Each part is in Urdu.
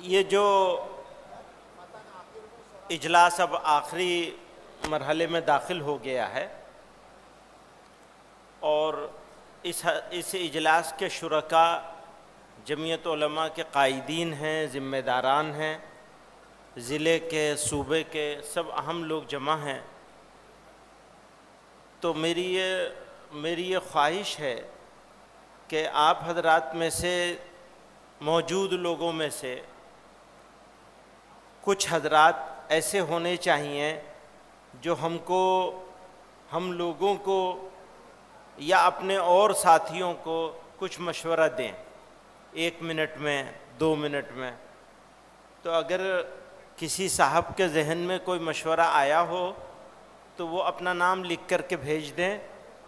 یہ جو اجلاس اب آخری مرحلے میں داخل ہو گیا ہے اور اس اجلاس کے شرکاء جمعیت علماء کے قائدین ہیں، ذمہ داران ہیں، ضلع کے، صوبے کے سب اہم لوگ جمع ہیں۔ تو میری یہ خواہش ہے کہ آپ حضرات میں سے موجود لوگوں میں سے کچھ حضرات ایسے ہونے چاہیے جو ہم لوگوں کو یا اپنے اور ساتھیوں کو کچھ مشورہ دیں، 1 منٹ میں، 2 منٹ میں۔ تو اگر کسی صاحب کے ذہن میں کوئی مشورہ آیا ہو تو وہ اپنا نام لکھ کر کے بھیج دیں،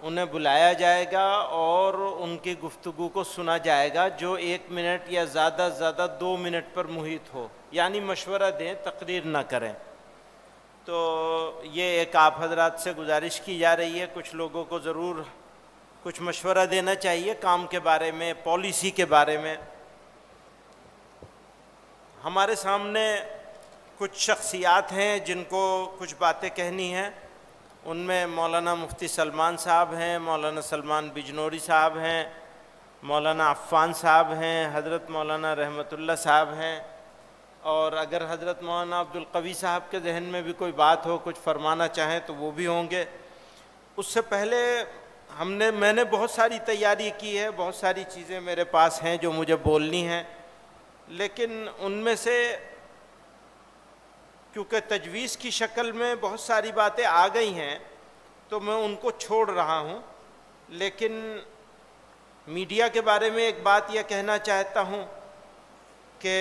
انہیں بلایا جائے گا اور ان کی گفتگو کو سنا جائے گا، جو 1 منٹ یا زیادہ سے زیادہ 2 منٹ پر محیط ہو، یعنی مشورہ دیں، تقریر نہ کریں۔ تو یہ ایک آپ حضرات سے گزارش کی جا رہی ہے، کچھ لوگوں کو ضرور کچھ مشورہ دینا چاہیے کام کے بارے میں، پالیسی کے بارے میں۔ ہمارے سامنے کچھ شخصیات ہیں جن کو کچھ باتیں کہنی ہیں، ان میں مولانا مفتی سلمان صاحب ہیں، مولانا سلمان بجنوری صاحب ہیں، مولانا عفان صاحب ہیں، حضرت مولانا رحمت اللہ صاحب ہیں، اور اگر حضرت مولانا عبدالقوی صاحب کے ذہن میں بھی کوئی بات ہو، کچھ فرمانا چاہیں تو وہ بھی ہوں گے۔ اس سے پہلے میں نے بہت ساری تیاری کی ہے، بہت ساری چیزیں میرے پاس ہیں جو مجھے بولنی ہیں، لیکن ان میں سے کیونکہ تجویز کی شکل میں بہت ساری باتیں آ گئی ہیں تو میں ان کو چھوڑ رہا ہوں۔ لیکن میڈیا کے بارے میں ایک بات یہ کہنا چاہتا ہوں کہ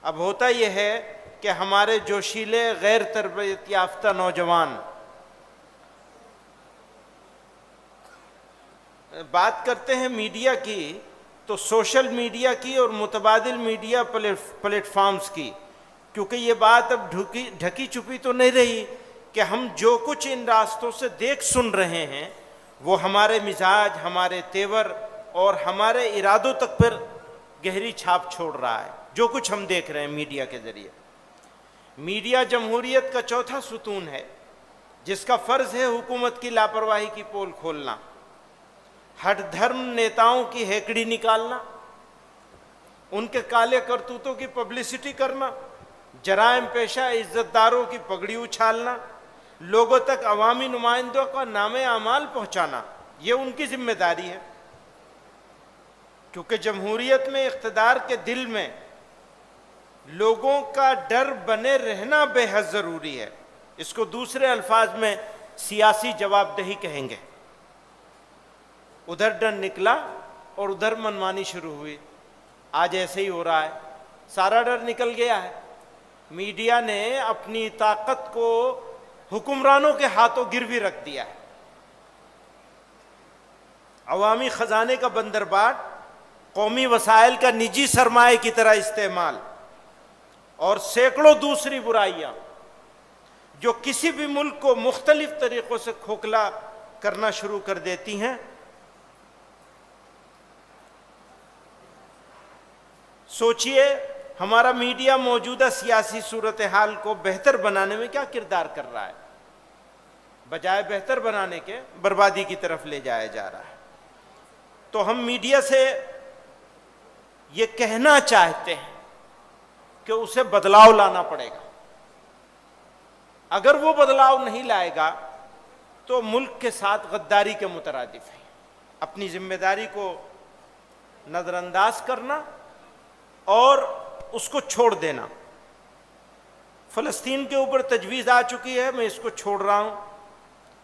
اب ہوتا یہ ہے کہ ہمارے جوشیلے غیر تربیت یافتہ نوجوان بات کرتے ہیں میڈیا کی، تو سوشل میڈیا کی اور متبادل میڈیا پلیٹ فارمز کی، کیونکہ یہ بات اب ڈھکی چھپی تو نہیں رہی کہ ہم جو کچھ ان راستوں سے دیکھ سن رہے ہیں وہ ہمارے مزاج، ہمارے تیور اور ہمارے ارادوں تک پر گہری چھاپ چھوڑ رہا ہے، جو کچھ ہم دیکھ رہے ہیں میڈیا کے ذریعے۔ میڈیا جمہوریت کا چوتھا ستون ہے، جس کا فرض ہے حکومت کی لاپرواہی کی پول کھولنا، ہٹ دھرم نیتاؤں کی ہیکڑی نکالنا، ان کے کالے کرتوتوں کی پبلسٹی کرنا، جرائم پیشہ عزت داروں کی پگڑی اچھالنا، لوگوں تک عوامی نمائندوں کا نام اعمال پہنچانا، یہ ان کی ذمہ داری ہے۔ کیونکہ جمہوریت میں اقتدار کے دل میں لوگوں کا ڈر بنے رہنا بے حد ضروری ہے۔ اس کو دوسرے الفاظ میں سیاسی جواب دہی کہیں گے۔ ادھر ڈر نکلا اور ادھر منمانی شروع ہوئی، آج ایسے ہی ہو رہا ہے، سارا ڈر نکل گیا ہے۔ میڈیا نے اپنی طاقت کو حکمرانوں کے ہاتھوں گروی رکھ دیا ہے۔ عوامی خزانے کا بندرباٹ، قومی وسائل کا نجی سرمایہ کی طرح استعمال، اور سینکڑوں دوسری برائیاں جو کسی بھی ملک کو مختلف طریقوں سے کھوکھلا کرنا شروع کر دیتی ہیں۔ سوچئے ہمارا میڈیا موجودہ سیاسی صورتحال کو بہتر بنانے میں کیا کردار کر رہا ہے، بجائے بہتر بنانے کے بربادی کی طرف لے جایا جا رہا ہے۔ تو ہم میڈیا سے یہ کہنا چاہتے ہیں کہ اسے بدلاؤ لانا پڑے گا۔ اگر وہ بدلاؤ نہیں لائے گا تو ملک کے ساتھ غداری کے مترادف ہے، اپنی ذمہ داری کو نظر انداز کرنا اور اس کو چھوڑ دینا۔ فلسطین کے اوپر تجویز آ چکی ہے، میں اس کو چھوڑ رہا ہوں۔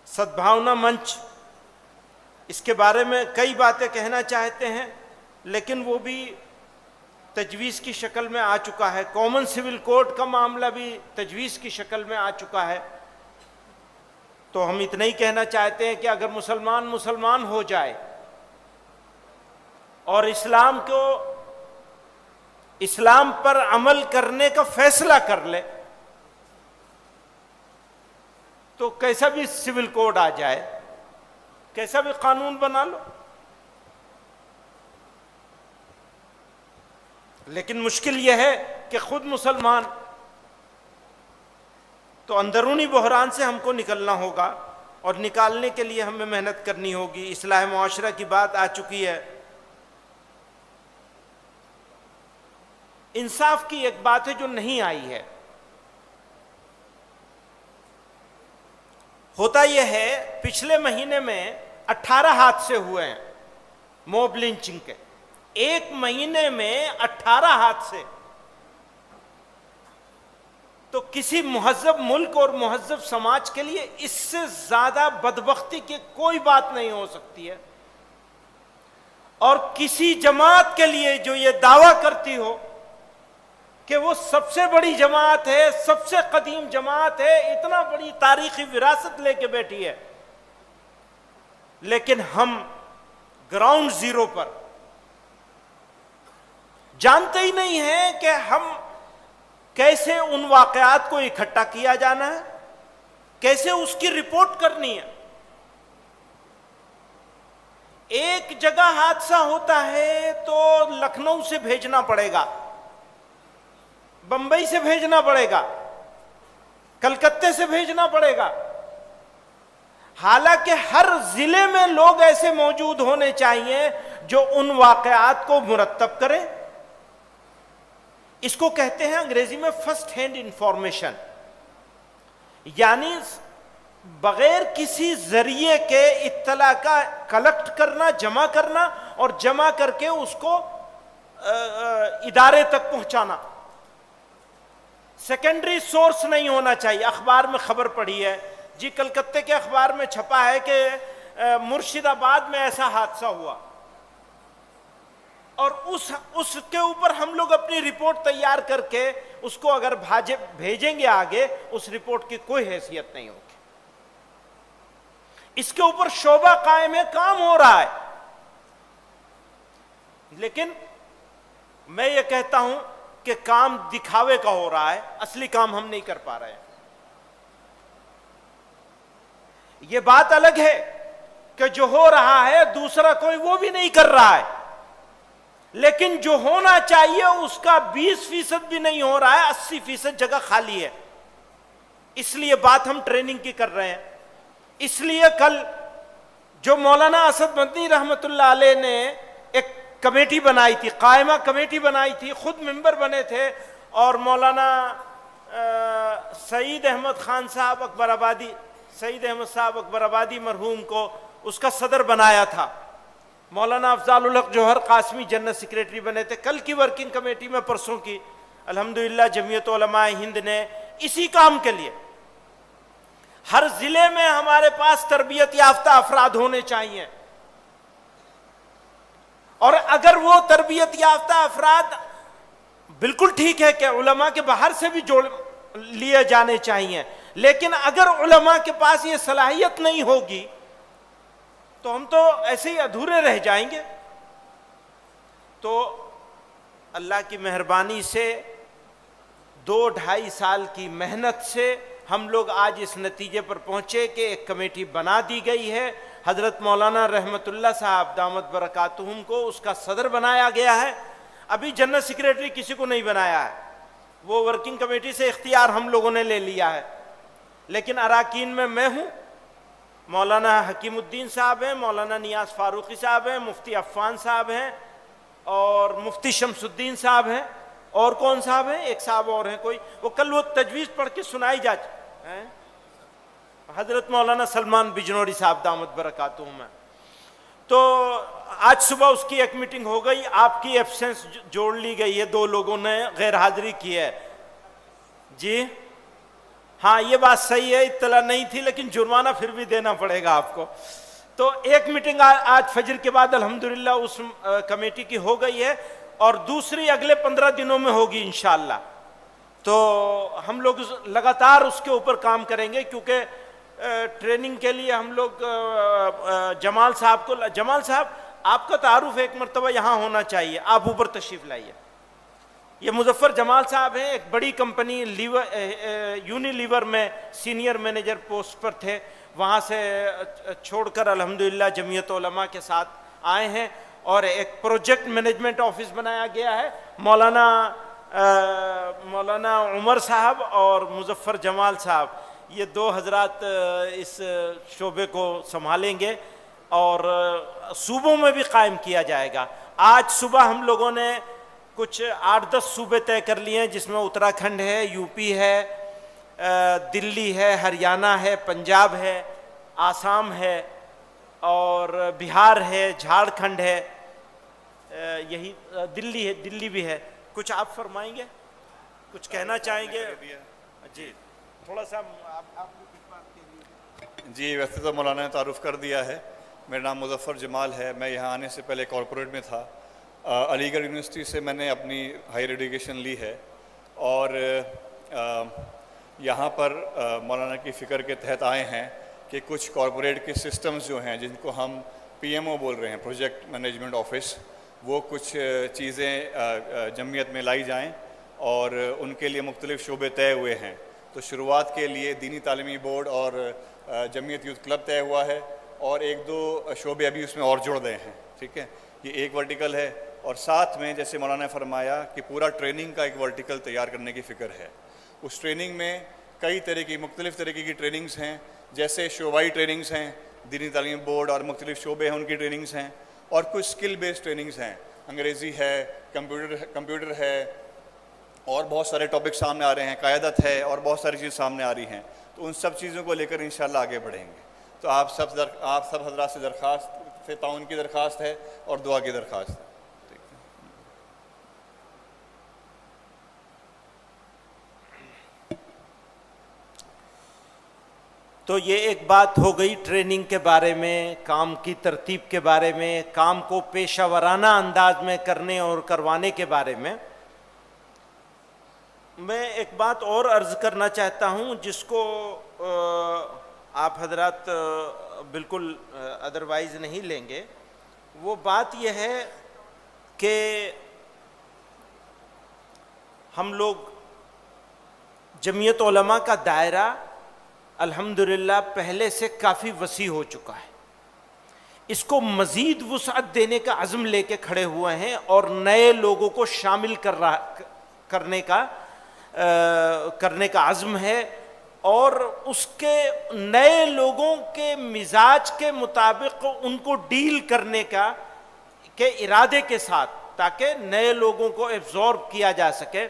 سدبھاونا منچ، اس کے بارے میں کئی باتیں کہنا چاہتے ہیں لیکن وہ بھی تجویز کی شکل میں آ چکا ہے۔ کامن سول کوڈ کا معاملہ بھی تجویز کی شکل میں آ چکا ہے۔ تو ہم اتنا ہی کہنا چاہتے ہیں کہ اگر مسلمان ہو جائے اور اسلام پر عمل کرنے کا فیصلہ کر لے تو کیسا بھی سول کوڈ آ جائے، کیسا بھی قانون بنا لو، لیکن مشکل یہ ہے کہ خود مسلمان، تو اندرونی بحران سے ہم کو نکلنا ہوگا، اور نکالنے کے لیے ہمیں محنت کرنی ہوگی۔ اصلاح معاشرہ کی بات آ چکی ہے۔ انصاف کی ایک بات ہے جو نہیں آئی ہے۔ ہوتا یہ ہے، پچھلے مہینے میں 18 حادثے ہوئے ہیں موب لنچنگ کے، ایک مہینے میں 18 حادثے۔ تو کسی مہذب ملک اور مہذب سماج کے لیے اس سے زیادہ بدبختی کی کوئی بات نہیں ہو سکتی ہے، اور کسی جماعت کے لیے جو یہ دعویٰ کرتی ہو کہ وہ سب سے بڑی جماعت ہے، سب سے قدیم جماعت ہے، اتنا بڑی تاریخی وراثت لے کے بیٹھی ہے، لیکن ہم گراؤنڈ زیرو پر جانتے ہی نہیں ہیں کہ ہم کیسے ان واقعات کو اکٹھا کیا جانا ہے، کیسے اس کی رپورٹ کرنی ہے۔ ایک جگہ حادثہ ہوتا ہے تو لکھنؤ سے بھیجنا پڑے گا، بمبئی سے بھیجنا پڑے گا، کلکتے سے بھیجنا پڑے گا، حالانکہ ہر ضلع میں لوگ ایسے موجود ہونے چاہیے جو ان واقعات کو مرتب کریں۔ اس کو کہتے ہیں انگریزی میں فرسٹ ہینڈ انفارمیشن، یعنی بغیر کسی ذریعے کے اطلاع کا کلیکٹ کرنا، جمع کرنا، اور جمع کر کے اس کو ادارے تک پہنچانا۔ سیکنڈری سورس نہیں ہونا چاہیے۔ اخبار میں خبر پڑھی ہے جی، کلکتے کے اخبار میں چھپا ہے کہ مرشد آباد میں ایسا حادثہ ہوا، اور اس کے اوپر ہم لوگ اپنی رپورٹ تیار کر کے اس کو اگر بھیجیں گے آگے، اس رپورٹ کی کوئی حیثیت نہیں ہوگی۔ اس کے اوپر شعبہ قائم ہے، کام ہو رہا ہے، لیکن میں یہ کہتا ہوں کہ کام دکھاوے کا ہو رہا ہے، اصلی کام ہم نہیں کر پا رہے ہیں۔ یہ بات الگ ہے کہ جو ہو رہا ہے دوسرا کوئی وہ بھی نہیں کر رہا ہے، لیکن جو ہونا چاہیے اس کا 20% بھی نہیں ہو رہا ہے، 80% جگہ خالی ہے۔ اس لیے بات ہم ٹریننگ کی کر رہے ہیں۔ اس لیے کل جو مولانا اسد مدنی رحمت اللہ علیہ نے ایک کمیٹی بنائی تھی، قائمہ کمیٹی بنائی تھی، خود ممبر بنے تھے، اور مولانا سعید احمد خان صاحب اکبر آبادی، سعید احمد صاحب اکبر آبادی مرحوم کو اس کا صدر بنایا تھا۔ مولانا افضال الحق جوہر قاسمی جنرل سیکریٹری بنے تھے۔ کل کی ورکنگ کمیٹی میں پرسوں کی الحمدللہ جمعیت علماء ہند نے اسی کام کے لیے، ہر ضلع میں ہمارے پاس تربیت یافتہ افراد ہونے چاہیے، اور اگر وہ تربیت یافتہ افراد، بالکل ٹھیک ہے کہ علماء کے باہر سے بھی جوڑ لیے جانے چاہیے، لیکن اگر علماء کے پاس یہ صلاحیت نہیں ہوگی تو ہم تو ایسے ہی ادھورے رہ جائیں گے۔ تو اللہ کی مہربانی سے 2-2.5 سال کی محنت سے ہم لوگ آج اس نتیجے پر پہنچے کہ ایک کمیٹی بنا دی گئی ہے۔ حضرت مولانا رحمت اللہ صاحب دامت برکاتہم کو اس کا صدر بنایا گیا ہے۔ ابھی جنرل سیکریٹری کسی کو نہیں بنایا ہے، وہ ورکنگ کمیٹی سے اختیار ہم لوگوں نے لے لیا ہے، لیکن اراکین میں ہوں، مولانا حکیم الدین صاحب ہیں، مولانا نیاز فاروقی صاحب ہیں، مفتی عفان صاحب ہیں، اور مفتی شمس الدین صاحب ہیں، اور کون صاحب ہیں؟ ایک صاحب اور ہیں کوئی، وہ کل وہ تجویز پڑھ کے سنائی جا حضرت مولانا سلمان بجنوری صاحب دامت برکاتہم ہیں۔ تو آج صبح اس کی ایک میٹنگ ہو گئی، آپ کی ایبسنس جوڑ لی گئی ہے، 2 لوگوں نے غیر حاضری کی ہے جی۔ ہاں یہ بات صحیح ہے، اطلاع نہیں تھی، لیکن جرمانہ پھر بھی دینا پڑے گا آپ کو۔ تو ایک میٹنگ آج فجر کے بعد الحمدللہ اس کمیٹی کی ہو گئی ہے، اور دوسری اگلے 15 دنوں میں ہوگی انشاءاللہ۔ تو ہم لوگ لگاتار اس کے اوپر کام کریں گے، کیونکہ ٹریننگ کے لیے ہم لوگ جمال صاحب کو، جمال صاحب آپ کا تعارف ایک مرتبہ یہاں ہونا چاہیے، آپ اوپر تشریف لائیے۔ یہ مظفر جمال صاحب ہیں، ایک بڑی کمپنی یونیلیور میں سینئر مینیجر پوسٹ پر تھے، وہاں سے چھوڑ کر الحمدللہ جمعیت علماء کے ساتھ آئے ہیں، اور ایک پروجیکٹ مینجمنٹ آفس بنایا گیا ہے. مولانا عمر صاحب اور مظفر جمال صاحب یہ دو حضرات اس شعبے کو سنبھالیں گے اور صوبوں میں بھی قائم کیا جائے گا. آج صبح ہم لوگوں نے کچھ 8-10 صوبے طے کر لیے ہیں جس میں اتراکھنڈ ہے, یو پی ہے, دلی ہے, ہریانہ ہے, پنجاب ہے, آسام ہے اور بہار ہے, جھارکھنڈ ہے, یہی دلی ہے, دلی بھی ہے. کچھ آپ فرمائیں گے, کچھ کہنا چاہیں گے؟ جی تھوڑا سا آپ جی. ویسے تو مولانا نے تعارف کر دیا ہے. میرا نام مظفر جمال ہے. میں یہاں آنے سے پہلے کارپوریٹ میں تھا. علی گڑھ یونیورسٹی سے میں نے اپنی ہائر ایجوکیشن لی ہے اور یہاں پر مولانا کی فکر کے تحت آئے ہیں کہ کچھ کارپوریٹ کے سسٹمز جو ہیں جن کو ہم پی ایم او بول رہے ہیں, پروجیکٹ مینجمنٹ آفس, وہ کچھ چیزیں جمعیت میں لائی جائیں اور ان کے لیے مختلف شعبے طے ہوئے ہیں. تو شروعات کے لیے دینی تعلیمی بورڈ اور جمعیت یوتھ کلب طے ہوا ہے اور 1-2 شعبے ابھی اس میں اور جڑ گئے ہیں. ٹھیک ہے, یہ ایک ورٹیکل ہے اور ساتھ میں جیسے مولانا نے فرمایا کہ پورا ٹریننگ کا ایک ورٹیکل تیار کرنے کی فکر ہے. اس ٹریننگ میں کئی طرح کی مختلف طریقے کی ٹریننگز ہیں, جیسے شعبائی ٹریننگز ہیں, دینی تعلیم بورڈ اور مختلف شعبے ہیں ان کی ٹریننگز ہیں, اور کچھ اسکل بیسڈ ٹریننگز ہیں, انگریزی ہے, کمپیوٹر ہے, اور بہت سارے ٹاپک سامنے آ رہے ہیں, قیادت ہے, اور بہت ساری چیز سامنے آ رہی ہیں. تو ان سب چیزوں کو لے کر انشاءاللہ آگے بڑھیں گے. تو آپ سب حضرات سے درخواست سے تعاون کی درخواست ہے اور دعا کی درخواست ہے. تو یہ ایک بات ہو گئی ٹریننگ کے بارے میں, کام کی ترتیب کے بارے میں, کام کو پیشہ ورانہ انداز میں کرنے اور کروانے کے بارے میں. میں ایک بات اور عرض کرنا چاہتا ہوں جس کو آپ حضرات بالکل ادروائز نہیں لیں گے. وہ بات یہ ہے کہ ہم لوگ جمعیت علماء کا دائرہ الحمدللہ پہلے سے کافی وسیع ہو چکا ہے. اس کو مزید وسعت دینے کا عزم لے کے کھڑے ہوئے ہیں اور نئے لوگوں کو شامل کرنے کا عزم ہے, اور اس کے نئے لوگوں کے مزاج کے مطابق ان کو ڈیل کرنے کے ارادے کے ساتھ, تاکہ نئے لوگوں کو ایبزارب کیا جا سکے.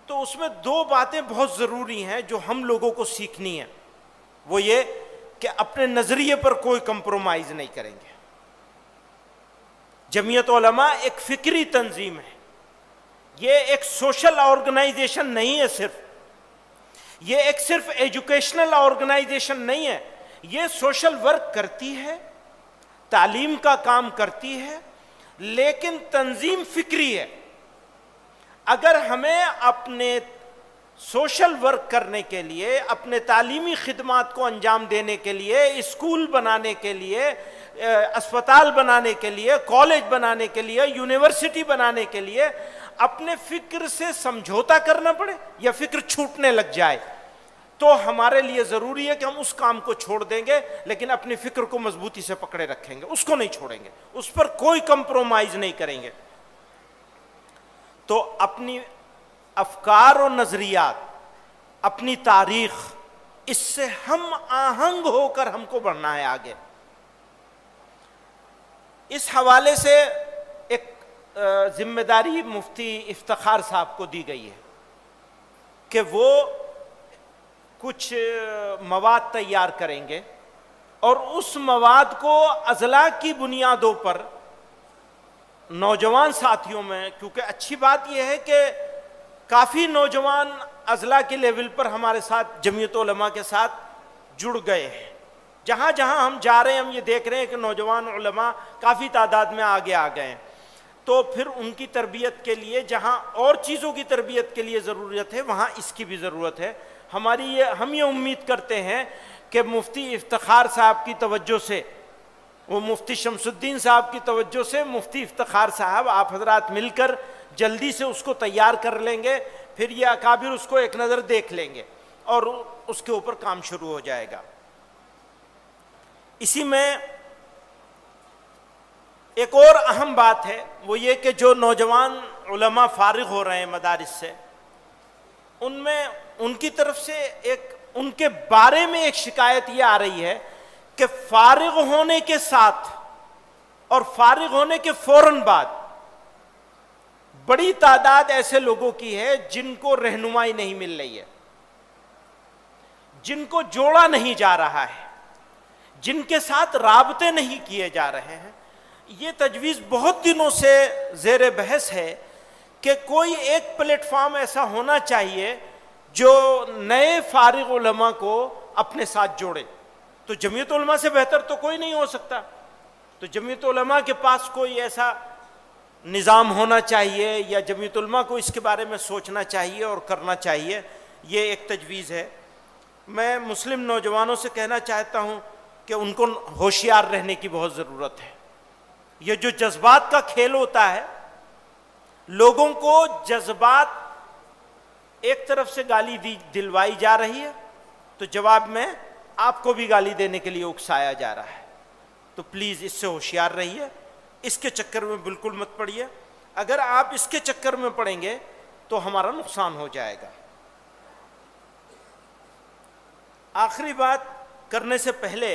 تو اس میں 2 باتیں بہت ضروری ہیں جو ہم لوگوں کو سیکھنی ہیں. وہ یہ کہ اپنے نظریے پر کوئی کمپرومائز نہیں کریں گے. جمعیت علماء ایک فکری تنظیم ہے, یہ ایک سوشل آرگنائزیشن نہیں ہے, یہ ایک صرف ایجوکیشنل آرگنائزیشن نہیں ہے. یہ سوشل ورک کرتی ہے, تعلیم کا کام کرتی ہے, لیکن تنظیم فکری ہے. اگر ہمیں اپنے سوشل ورک کرنے کے لیے, اپنے تعلیمی خدمات کو انجام دینے کے لیے, اسکول بنانے کے لیے, اسپتال بنانے کے لیے, کالج بنانے کے لیے, یونیورسٹی بنانے کے لیے اپنے فکر سے سمجھوتا کرنا پڑے یا فکر چھوٹنے لگ جائے, تو ہمارے لیے ضروری ہے کہ ہم اس کام کو چھوڑ دیں گے, لیکن اپنی فکر کو مضبوطی سے پکڑے رکھیں گے, اس کو نہیں چھوڑیں گے, اس پر کوئی کمپرومائز نہیں کریں گے. تو اپنی افکار و نظریات, اپنی تاریخ, اس سے ہم آہنگ ہو کر ہم کو بڑھنا ہے آگے. اس حوالے سے ایک ذمہ داری مفتی افتخار صاحب کو دی گئی ہے کہ وہ کچھ مواد تیار کریں گے اور اس مواد کو اضلاع کی بنیادوں پر نوجوان ساتھیوں میں, کیونکہ اچھی بات یہ ہے کہ کافی نوجوان اضلاع کے لیول پر ہمارے ساتھ جمعیت علماء کے ساتھ جڑ گئے ہیں. جہاں جہاں ہم جا رہے ہیں ہم یہ دیکھ رہے ہیں کہ نوجوان علماء کافی تعداد میں آگے آ گئے ہیں. تو پھر ان کی تربیت کے لیے, جہاں اور چیزوں کی تربیت کے لیے ضرورت ہے, وہاں اس کی بھی ضرورت ہے. ہم یہ امید کرتے ہیں کہ مفتی افتخار صاحب کی توجہ سے, وہ مفتی شمس الدین صاحب کی توجہ سے, مفتی افتخار صاحب آپ حضرات مل کر جلدی سے اس کو تیار کر لیں گے, پھر یہ اکابر اس کو ایک نظر دیکھ لیں گے اور اس کے اوپر کام شروع ہو جائے گا. اسی میں ایک اور اہم بات ہے وہ یہ کہ جو نوجوان علماء فارغ ہو رہے ہیں مدارس سے، ان میں ان کی طرف سے ان کے بارے میں ایک شکایت یہ آ رہی ہے کہ فارغ ہونے کے ساتھ اور فارغ ہونے کے فوراً بعد بڑی تعداد ایسے لوگوں کی ہے جن کو رہنمائی نہیں مل رہی ہے، جن کو جوڑا نہیں جا رہا ہے، جن کے ساتھ رابطے نہیں کیے جا رہے ہیں۔ یہ تجویز بہت دنوں سے زیر بحث ہے کہ کوئی ایک پلیٹ فارم ایسا ہونا چاہیے جو نئے فارغ علماء کو اپنے ساتھ جوڑے۔ تو جمعیت علماء سے بہتر تو کوئی نہیں ہو سکتا، تو جمعیت علماء کے پاس کوئی ایسا نظام ہونا چاہیے یا جمعیت علماء کو اس کے بارے میں سوچنا چاہیے اور کرنا چاہیے۔ یہ ایک تجویز ہے۔ میں مسلم نوجوانوں سے کہنا چاہتا ہوں کہ ان کو ہوشیار رہنے کی بہت ضرورت ہے۔ یہ جو جذبات کا کھیل ہوتا ہے، لوگوں کو جذبات ایک طرف سے گالی دلوائی جا رہی ہے تو جواب میں آپ کو بھی گالی دینے کے لیے اکسایا جا رہا ہے، تو پلیز اس سے ہوشیار رہیے، اس کے چکر میں بالکل مت پڑیے۔ اگر آپ اس کے چکر میں پڑیں گے تو ہمارا نقصان ہو جائے گا۔ آخری بات کرنے سے پہلے،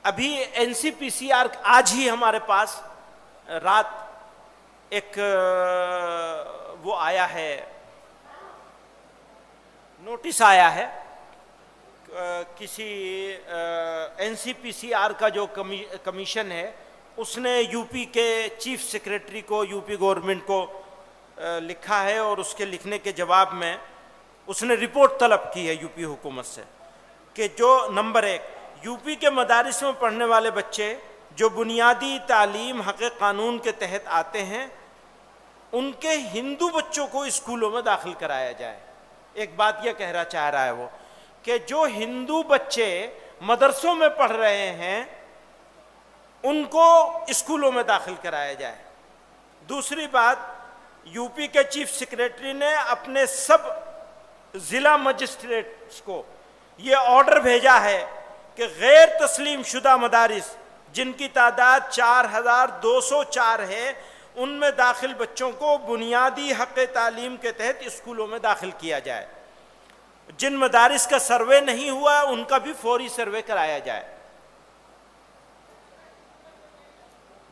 ابھی این سی پی سی آر آج ہی ہمارے پاس رات ایک وہ آیا ہے، نوٹس آیا ہے کسی این سی پی سی آر کا جو کمیشن ہے، اس نے یو پی کے چیف سیکریٹری کو، یو پی گورنمنٹ کو لکھا ہے، اور اس کے لکھنے کے جواب میں اس نے رپورٹ طلب کی ہے یو پی حکومت سے کہ جو نمبر 1 یو پی کے مدارس میں پڑھنے والے بچے جو بنیادی تعلیم حق قانون کے تحت آتے ہیں، ان کے ہندو بچوں کو اسکولوں میں داخل کرایا جائے۔ ایک بات یہ کہنا چاہ رہا ہے وہ کہ جو ہندو بچے مدرسوں میں پڑھ رہے ہیں ان کو اسکولوں میں داخل کرایا جائے۔ دوسری بات، یو پی کے چیف سیکریٹری نے اپنے سب ضلع مجسٹریٹس کو یہ آرڈر بھیجا ہے کہ غیر تسلیم شدہ مدارس جن کی تعداد 4204 ہے، ان میں داخل بچوں کو بنیادی حق تعلیم کے تحت اسکولوں میں داخل کیا جائے۔ جن مدارس کا سروے نہیں ہوا ان کا بھی فوری سروے کرایا جائے۔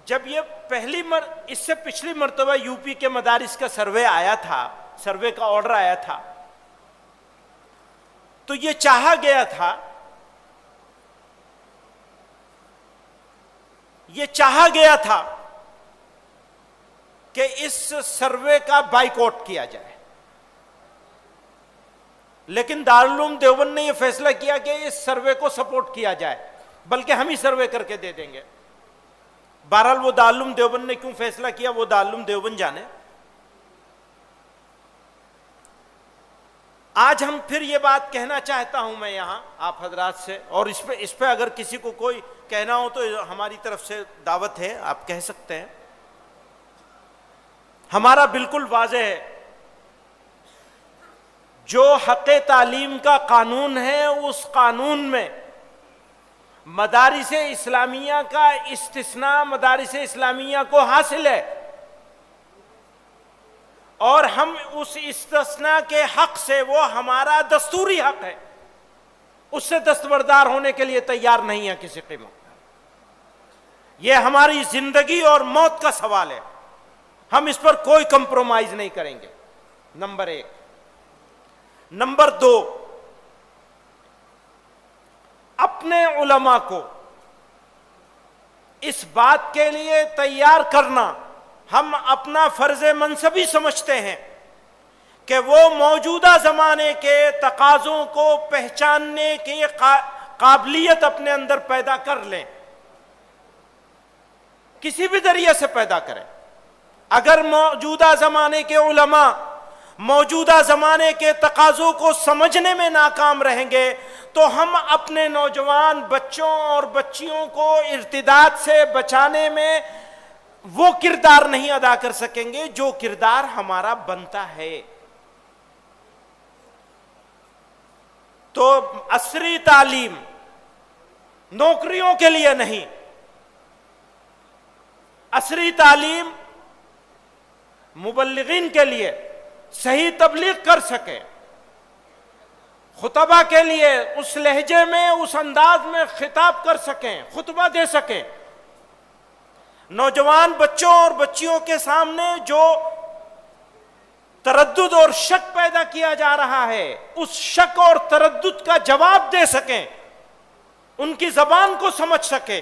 جب یہ اس سے پچھلی مرتبہ یو پی کے مدارس کا سروے آیا تھا، سروے کا آرڈر آیا تھا، تو یہ چاہا گیا تھا کہ اس سروے کا بائیکاٹ کیا جائے، لیکن دارالعلوم دیوبند نے یہ فیصلہ کیا کہ اس سروے کو سپورٹ کیا جائے، بلکہ ہم ہی سروے کر کے دے دیں گے۔ بہرحال وہ دارالعلوم دیوبند نے کیوں فیصلہ کیا وہ دارالعلوم دیوبند جانے۔ آج ہم پھر یہ بات کہنا چاہتا ہوں میں یہاں آپ حضرات سے، اور اس پہ اگر کسی کو کوئی کہنا ہو تو ہماری طرف سے دعوت ہے، آپ کہہ سکتے ہیں۔ ہمارا بالکل واضح ہے، جو حق تعلیم کا قانون ہے اس قانون میں مدارس اسلامیہ کا استثناء مدارس اسلامیہ کو حاصل ہے، اور ہم اس استثناء کے حق سے، وہ ہمارا دستوری حق ہے، اس سے دستبردار ہونے کے لیے تیار نہیں ہے کسی قیمت پر۔ یہ ہماری زندگی اور موت کا سوال ہے، ہم اس پر کوئی کمپرومائز نہیں کریں گے، نمبر 1۔ نمبر 2، اپنے علماء کو اس بات کے لیے تیار کرنا ہم اپنا فرض منصبی سمجھتے ہیں کہ وہ موجودہ زمانے کے تقاضوں کو پہچاننے کی قابلیت اپنے اندر پیدا کر لیں، کسی بھی ذریعے سے پیدا کریں۔ اگر موجودہ زمانے کے علماء موجودہ زمانے کے تقاضوں کو سمجھنے میں ناکام رہیں گے تو ہم اپنے نوجوان بچوں اور بچیوں کو ارتداد سے بچانے میں وہ کردار نہیں ادا کر سکیں گے جو کردار ہمارا بنتا ہے۔ تو عصری تعلیم نوکریوں کے لیے نہیں، عصری تعلیم مبلغین کے لیے صحیح تبلیغ کر سکیں، خطبہ کے لیے اس لہجے میں اس انداز میں خطاب کر سکیں، خطبہ دے سکیں، نوجوان بچوں اور بچیوں کے سامنے جو تردد اور شک پیدا کیا جا رہا ہے اس شک اور تردد کا جواب دے سکیں، ان کی زبان کو سمجھ سکیں،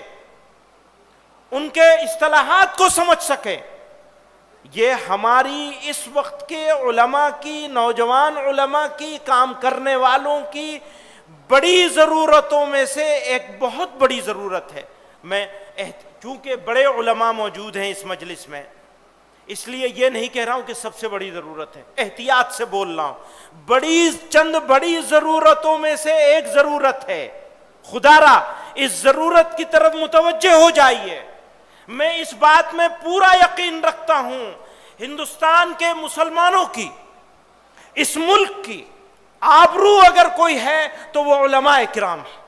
ان کے اصطلاحات کو سمجھ سکیں. یہ ہماری اس وقت کے علماء کی، نوجوان علماء کی، کام کرنے والوں کی بڑی ضرورتوں میں سے ایک بہت بڑی ضرورت ہے. میں چونکہ بڑے علماء موجود ہیں اس مجلس میں، اس لیے یہ نہیں کہہ رہا ہوں کہ سب سے بڑی ضرورت ہے، احتیاط سے بول رہا ہوں. چند بڑی ضرورتوں میں سے ایک ضرورت ہے. خدا را اس ضرورت کی طرف متوجہ ہو جائیے. میں اس بات میں پورا یقین رکھتا ہوں ہندوستان کے مسلمانوں کی، اس ملک کی آبرو اگر کوئی ہے تو وہ علماء کرام ہیں.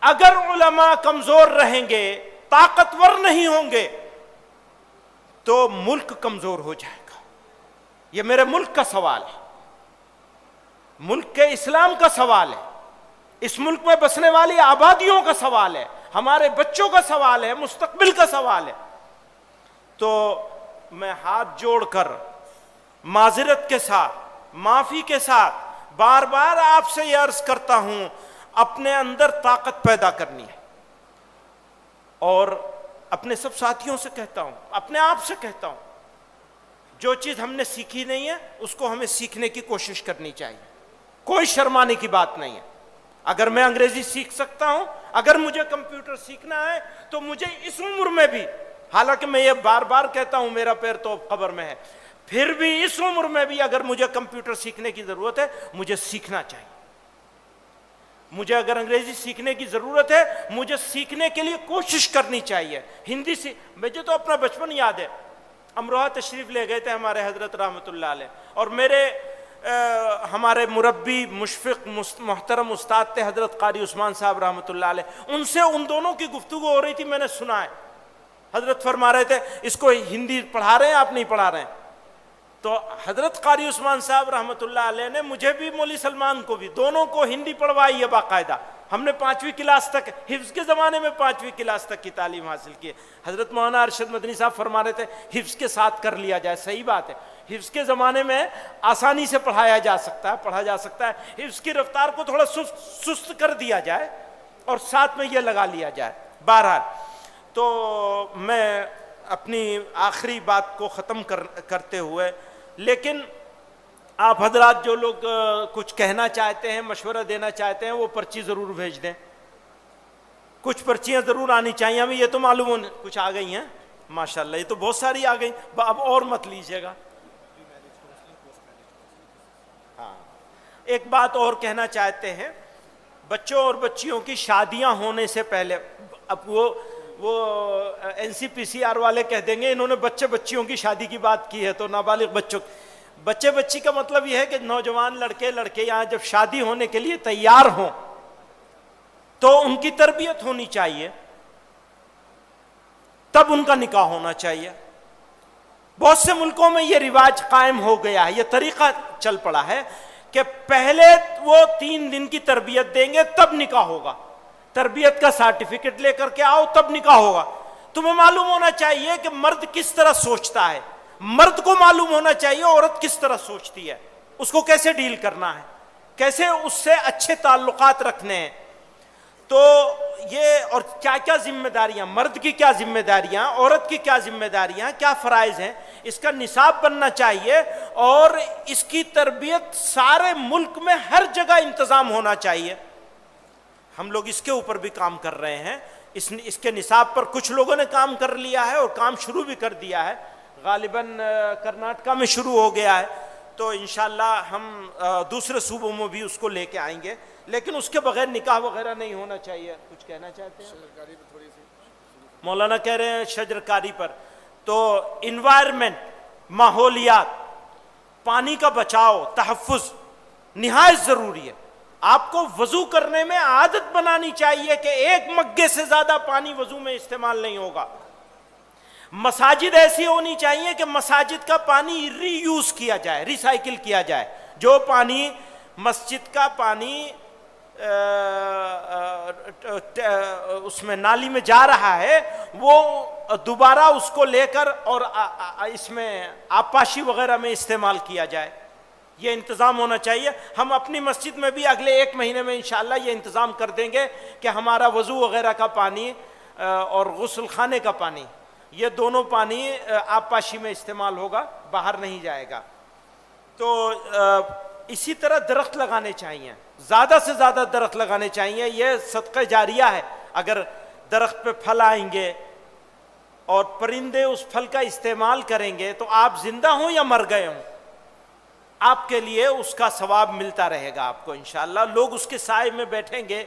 اگر علماء کمزور رہیں گے، طاقتور نہیں ہوں گے تو ملک کمزور ہو جائے گا. یہ میرے ملک کا سوال ہے، ملک کے اسلام کا سوال ہے، اس ملک میں بسنے والی آبادیوں کا سوال ہے، ہمارے بچوں کا سوال ہے، مستقبل کا سوال ہے. تو میں ہاتھ جوڑ کر معذرت کے ساتھ، معافی کے ساتھ بار بار آپ سے یہ عرض کرتا ہوں، اپنے اندر طاقت پیدا کرنی ہے. اور اپنے سب ساتھیوں سے کہتا ہوں، اپنے آپ سے کہتا ہوں، جو چیز ہم نے سیکھی نہیں ہے اس کو ہمیں سیکھنے کی کوشش کرنی چاہیے. کوئی شرمانے کی بات نہیں ہے. اگر میں انگریزی سیکھ سکتا ہوں، اگر مجھے کمپیوٹر سیکھنا ہے تو مجھے اس عمر میں بھی، حالانکہ میں یہ بار بار کہتا ہوں میرا پیر تو قبر میں ہے، پھر بھی اس عمر میں بھی اگر مجھے کمپیوٹر سیکھنے کی ضرورت ہے مجھے سیکھنا چاہیے. مجھے اگر انگریزی سیکھنے کی ضرورت ہے مجھے سیکھنے کے لیے کوشش کرنی چاہیے. ہندی مجھے تو اپنا بچپن یاد ہے، امروہہ تشریف لے گئے تھے ہمارے حضرت رحمۃ اللہ علیہ، اور ہمارے مربی مشفق محترم استاد تھے حضرت قاری عثمان صاحب رحمۃ اللہ علیہ. ان سے ان دونوں کی گفتگو ہو رہی تھی، میں نے سنا ہے. حضرت فرما رہے تھے اس کو ہندی پڑھا رہے ہیں آپ نہیں پڑھا رہے ہیں؟ تو حضرت قاری عثمان صاحب رحمۃ اللہ علیہ نے مجھے بھی مولوی سلمان کو بھی دونوں کو ہندی پڑھوائی ہے باقاعدہ. ہم نے 5ویں کلاس تک، حفظ کے زمانے میں 5ویں کلاس تک کی تعلیم حاصل کی ہے. حضرت مولانا ارشد مدنی صاحب فرما رہے تھے حفظ کے ساتھ کر لیا جائے. صحیح بات ہے، حفظ کے زمانے میں آسانی سے پڑھایا جا سکتا ہے، پڑھا جا سکتا ہے. حفظ کی رفتار کو تھوڑا سست کر دیا جائے اور ساتھ میں یہ لگا لیا جائے. بہرحال تو میں اپنی آخری بات کو ختم کرتے ہوئے، لیکن آپ حضرات جو لوگ کچھ کہنا چاہتے ہیں، مشورہ دینا چاہتے ہیں، وہ پرچی ضرور بھیج دیں. کچھ پرچیاں ضرور آنی چاہیے. ہمیں یہ تو معلوم ہونے کچھ آ گئی ہیں ماشاءاللہ، یہ تو بہت ساری آ گئی. اب اور مت لیجیے گا. ہاں، ایک بات اور کہنا چاہتے ہیں، بچوں اور بچیوں کی شادیاں ہونے سے پہلے، اب وہ NCPCR والے کہہ دیں گے انہوں نے بچے بچیوں کی شادی کی بات کی ہے، تو نابالغ بچے بچی کا مطلب یہ ہے کہ نوجوان لڑکے یہاں جب شادی ہونے کے لیے تیار ہوں تو ان کی تربیت ہونی چاہیے، تب ان کا نکاح ہونا چاہیے. بہت سے ملکوں میں یہ رواج قائم ہو گیا ہے، یہ طریقہ چل پڑا ہے کہ پہلے وہ 3 دن کی تربیت دیں گے تب نکاح ہوگا. تربیت کا سرٹیفکیٹ لے کر کے آؤ تب نکاح ہوگا. تمہیں معلوم ہونا چاہیے کہ مرد کس طرح سوچتا ہے، مرد کو معلوم ہونا چاہیے عورت کس طرح سوچتی ہے، اس کو کیسے ڈیل کرنا ہے، کیسے اس سے اچھے تعلقات رکھنے ہیں. تو یہ اور کیا کیا ذمہ داریاں، مرد کی کیا ذمہ داریاں، عورت کی کیا ذمہ داریاں، کیا فرائض ہیں، اس کا نصاب بننا چاہیے. اور اس کی تربیت سارے ملک میں ہر جگہ انتظام ہونا چاہیے. ہم لوگ اس کے اوپر بھی کام کر رہے ہیں. اس کے نصاب پر کچھ لوگوں نے کام کر لیا ہے اور کام شروع بھی کر دیا ہے. غالباً کرناٹکا میں شروع ہو گیا ہے، تو انشاءاللہ ہم دوسرے صوبوں میں بھی اس کو لے کے آئیں گے. لیکن اس کے بغیر نکاح وغیرہ نہیں ہونا چاہیے. کچھ کہنا چاہتے ہیں؟ مولانا کہہ رہے ہیں شجرکاری پر. تو انوائرمنٹ، ماحولیات، پانی کا بچاؤ، تحفظ نہایت ضروری ہے. آپ کو وضو کرنے میں عادت بنانی چاہیے کہ 1 مگے سے زیادہ پانی وضو میں استعمال نہیں ہوگا. مساجد ایسی ہونی چاہیے کہ مساجد کا پانی ری یوز کیا جائے، ریسائکل کیا جائے. جو پانی مسجد کا پانی اس میں نالی میں جا رہا ہے وہ دوبارہ اس کو لے کر اور اس میں آبپاشی وغیرہ میں استعمال کیا جائے. یہ انتظام ہونا چاہیے. ہم اپنی مسجد میں بھی اگلے 1 مہینے میں انشاءاللہ یہ انتظام کر دیں گے کہ ہمارا وضو وغیرہ کا پانی اور غسل خانے کا پانی، یہ دونوں پانی آبپاشی میں استعمال ہوگا، باہر نہیں جائے گا. تو اسی طرح درخت لگانے چاہیے، زیادہ سے زیادہ درخت لگانے چاہیے. یہ صدقہ جاریہ ہے. اگر درخت پہ پھل آئیں گے اور پرندے اس پھل کا استعمال کریں گے تو آپ زندہ ہوں یا مر گئے ہوں، آپ کے لیے اس کا ثواب ملتا رہے گا آپ کو انشاءاللہ. لوگ اس کے سائے میں بیٹھیں گے،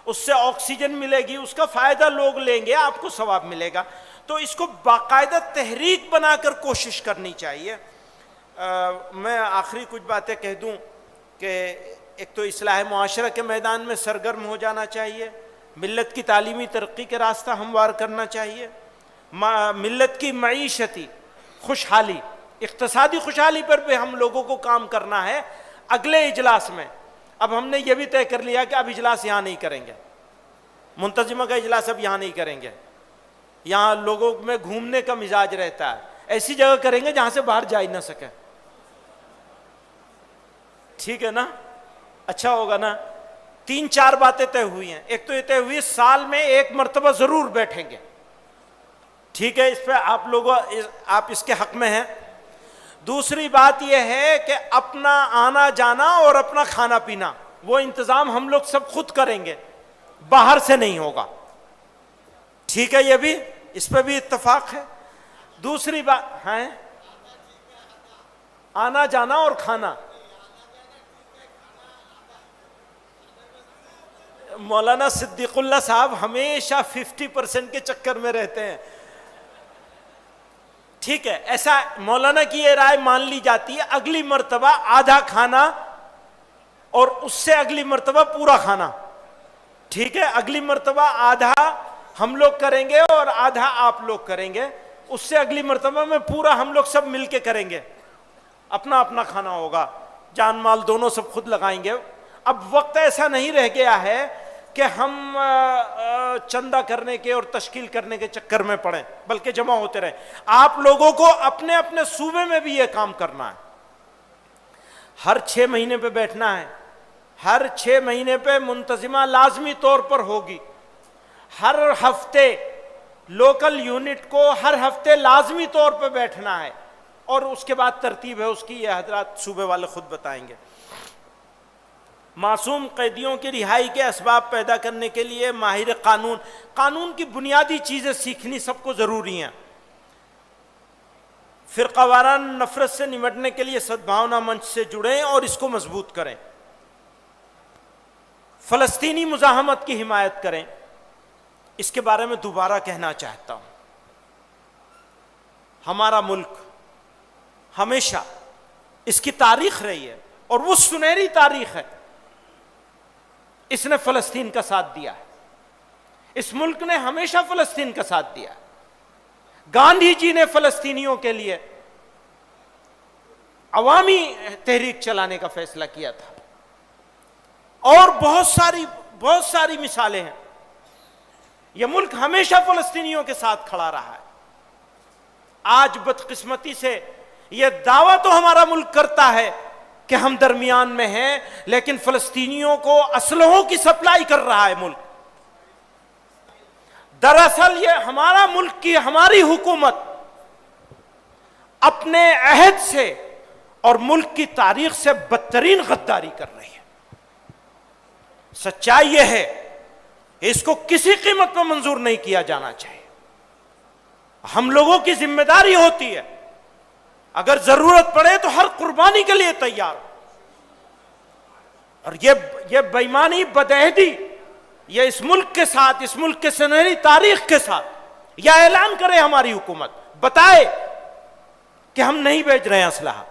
اس سے آکسیجن ملے گی، اس کا فائدہ لوگ لیں گے، آپ کو ثواب ملے گا. تو اس کو باقاعدہ تحریک بنا کر کوشش کرنی چاہیے. میں آخری کچھ باتیں کہہ دوں کہ ایک تو اصلاح معاشرہ کے میدان میں سرگرم ہو جانا چاہیے، ملت کی تعلیمی ترقی کے راستہ ہموار کرنا چاہیے، ملت کی معیشتی خوشحالی، اقتصادی خوشحالی پر بھی ہم لوگوں کو کام کرنا ہے. اگلے اجلاس میں اب ہم نے یہ بھی طے کر لیا کہ اب اجلاس یہاں نہیں کریں گے، منتظمہ کا اجلاس اب یہاں نہیں کریں گے. یہاں لوگوں میں گھومنے کا مزاج رہتا ہے، ایسی جگہ کریں گے جہاں سے باہر جا ہی نہ سکے. ٹھیک ہے نا؟ اچھا ہوگا نا؟ 3-4 باتیں طے ہوئی ہیں. ایک تو یہ طے ہوئی سال میں 1 مرتبہ ضرور بیٹھیں گے. ٹھیک ہے، اس پہ آپ اس کے حق میں ہیں. دوسری بات یہ ہے کہ اپنا آنا جانا اور اپنا کھانا پینا وہ انتظام ہم لوگ سب خود کریں گے، باہر سے نہیں ہوگا. ٹھیک ہے، یہ بھی اس پہ بھی اتفاق ہے. دوسری بات ہے آنا جانا اور کھانا. مولانا صدیق اللہ صاحب ہمیشہ 50% کے چکر میں رہتے ہیں. ٹھیک ہے، ایسا مولانا کی یہ رائے مان لی جاتی ہے. اگلی مرتبہ آدھا کھانا اور اس سے اگلی مرتبہ پورا کھانا. ٹھیک ہے، اگلی مرتبہ آدھا ہم لوگ کریں گے اور آدھا آپ لوگ کریں گے. اس سے اگلی مرتبہ میں پورا ہم لوگ سب مل کے کریں گے. اپنا اپنا کھانا ہوگا، جان مال دونوں سب خود لگائیں گے. اب وقت ایسا نہیں رہ گیا ہے کہ ہم چندہ کرنے کے اور تشکیل کرنے کے چکر میں پڑیں، بلکہ جمع ہوتے رہیں. آپ لوگوں کو اپنے اپنے صوبے میں بھی یہ کام کرنا ہے. ہر 6 مہینے پہ بیٹھنا ہے. ہر 6 مہینے پہ منتظمہ لازمی طور پر ہوگی. ہر ہفتے لوکل یونٹ کو ہر ہفتے لازمی طور پہ بیٹھنا ہے. اور اس کے بعد ترتیب ہے اس کی، یہ حضرات صوبے والے خود بتائیں گے. معصوم قیدیوں کی رہائی کے اسباب پیدا کرنے کے لیے ماہر قانون کی بنیادی چیزیں سیکھنی سب کو ضروری ہیں. فرقہ وارانہ نفرت سے نمٹنے کے لیے سدبھاونا منچ سے جڑیں اور اس کو مضبوط کریں. فلسطینی مزاحمت کی حمایت کریں. اس کے بارے میں دوبارہ کہنا چاہتا ہوں، ہمارا ملک ہمیشہ اس کی تاریخ رہی ہے اور وہ سنہری تاریخ ہے. اس نے فلسطین کا ساتھ دیا ہے. اس ملک نے ہمیشہ فلسطین کا ساتھ دیا ہے. گاندھی جی نے فلسطینیوں کے لیے عوامی تحریک چلانے کا فیصلہ کیا تھا. اور بہت ساری مثالیں ہیں. یہ ملک ہمیشہ فلسطینیوں کے ساتھ کھڑا رہا ہے. آج بدقسمتی سے یہ دعویٰ تو ہمارا ملک کرتا ہے کہ ہم درمیان میں ہیں، لیکن فلسطینیوں کو اسلحوں کی سپلائی کر رہا ہے ملک. دراصل یہ ہمارا ملک کی ہماری حکومت اپنے عہد سے اور ملک کی تاریخ سے بدترین غداری کر رہی ہے. سچائی یہ ہے اس کو کسی قیمت پر منظور نہیں کیا جانا چاہیے. ہم لوگوں کی ذمہ داری ہوتی ہے، اگر ضرورت پڑے تو ہر قربانی کے لیے تیار. اور یہ بےایمانی بدعہدی یہ اس ملک کے ساتھ، اس ملک کے سنہری تاریخ کے ساتھ، یا اعلان کرے ہماری حکومت، بتائے کہ ہم نہیں بیچ رہے ہیں اسلحہ،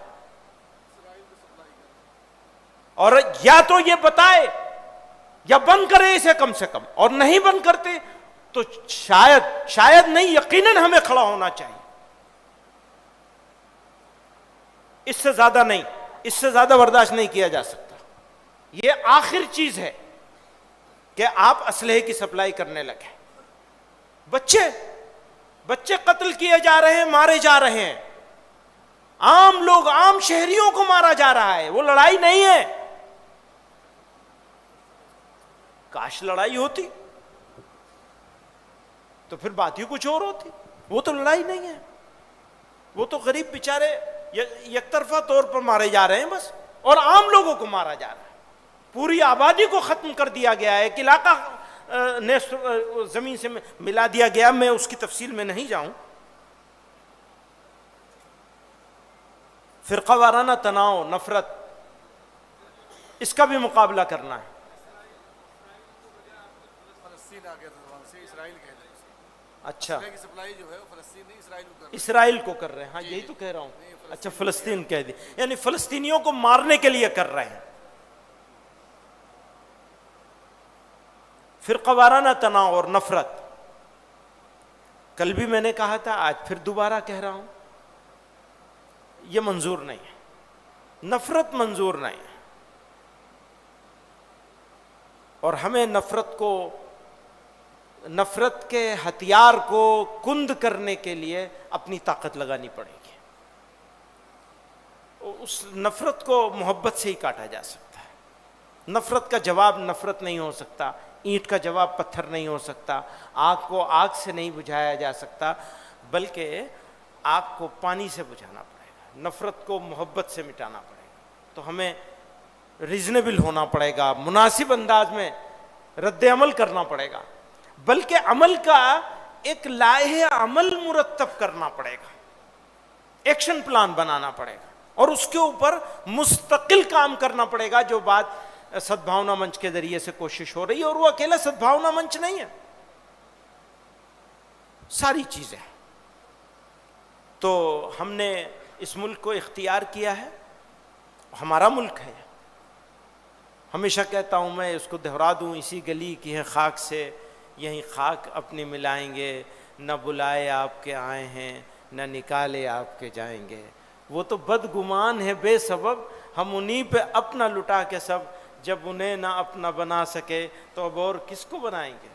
اور یا تو یہ بتائے یا بند کرے اسے کم سے کم. اور نہیں بند کرتے تو شاید نہیں، یقیناً ہمیں کھڑا ہونا چاہیے. اس سے زیادہ نہیں، اس سے زیادہ برداشت نہیں کیا جا سکتا. یہ آخر چیز ہے کہ آپ اسلحے کی سپلائی کرنے لگے. بچے قتل کیے جا رہے ہیں، مارے جا رہے ہیں، عام لوگ، عام شہریوں کو مارا جا رہا ہے. وہ لڑائی نہیں ہے. کاش لڑائی ہوتی تو پھر بات ہی کچھ اور ہوتی. وہ تو لڑائی نہیں ہے، وہ تو غریب بیچارے یک طرفہ طور پر مارے جا رہے ہیں بس، اور عام لوگوں کو مارا جا رہا ہے. پوری آبادی کو ختم کر دیا گیا ہے، ایک علاقہ زمین سے ملا دیا گیا. میں اس کی تفصیل میں نہیں جاؤں. فرقہ وارانہ تناؤ، نفرت، اس کا بھی مقابلہ کرنا ہے. فلسطین آ گیا تھا وہاں سے، اسرائیل کہہ رہے ہیں. اچھا، کی سپلائی جو ہے وہ فلسطین نہیں، اسرائیل کو کر رہے ہیں. اسرائیل کو کر رہے ہیں. ہاں یہی تو کہہ رہا ہوں. اچھا، فلسطین کہہ دی، یعنی فلسطینیوں کو مارنے کے لیے کر رہے ہیں. فرقہ وارانہ تناؤ اور نفرت، کل بھی میں نے کہا تھا، آج پھر دوبارہ کہہ رہا ہوں، یہ منظور نہیں ہے. نفرت منظور نہیں ہے. اور ہمیں نفرت کے ہتھیار کو کند کرنے کے لیے اپنی طاقت لگانی پڑے گی. اس نفرت کو محبت سے ہی کاٹا جا سکتا ہے. نفرت کا جواب نفرت نہیں ہو سکتا، اینٹ کا جواب پتھر نہیں ہو سکتا، آگ کو آگ سے نہیں بجھایا جا سکتا، بلکہ آگ کو پانی سے بجھانا پڑے گا. نفرت کو محبت سے مٹانا پڑے گا. تو ہمیں ریزنیبل ہونا پڑے گا، مناسب انداز میں رد عمل کرنا پڑے گا، بلکہ عمل کا ایک لائحہ عمل مرتب کرنا پڑے گا، ایکشن پلان بنانا پڑے گا، اور اس کے اوپر مستقل کام کرنا پڑے گا. جو بات سدبھاونا منچ کے ذریعے سے کوشش ہو رہی ہے، اور وہ اکیلا سدبھاونا منچ نہیں ہے، ساری چیزیں. تو ہم نے اس ملک کو اختیار کیا ہے، ہمارا ملک ہے. ہمیشہ کہتا ہوں میں، اس کو دہرا دوں، اسی گلی کی ہے خاک سے، یہیں خاک اپنی ملائیں گے، نہ بلائے آپ کے آئے ہیں، نہ نکالے آپ کے جائیں گے. وہ تو بدگمان ہے بے سبب، ہم انہی پہ اپنا لٹا کے سب، جب انہیں نہ اپنا بنا سکے تو اب اور کس کو بنائیں گے.